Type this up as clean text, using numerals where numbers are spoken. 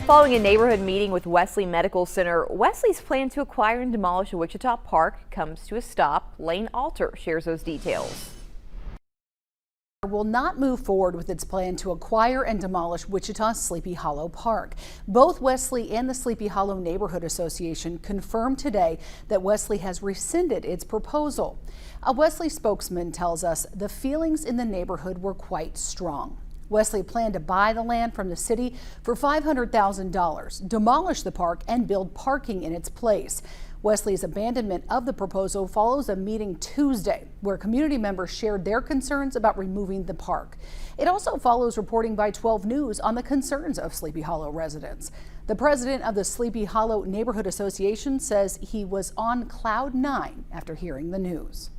Following a neighborhood meeting with Wesley Medical Center, Wesley's plan to acquire and demolish a Wichita park comes to a stop. Lane Alter shares those details. Will not move forward with its plan to acquire and demolish Wichita's Sleepy Hollow Park. Both Wesley and the Sleepy Hollow Neighborhood Association confirmed today that Wesley has rescinded its proposal. A Wesley spokesman tells us the feelings in the neighborhood were quite strong. Wesley planned to buy the land from the city for $500,000, demolish the park, and build parking in its place. Wesley's abandonment of the proposal follows a meeting Tuesday where community members shared their concerns about removing the park. It also follows reporting by 12 News on the concerns of Sleepy Hollow residents. The president of the Sleepy Hollow Neighborhood Association says he was on cloud 9 after hearing the news.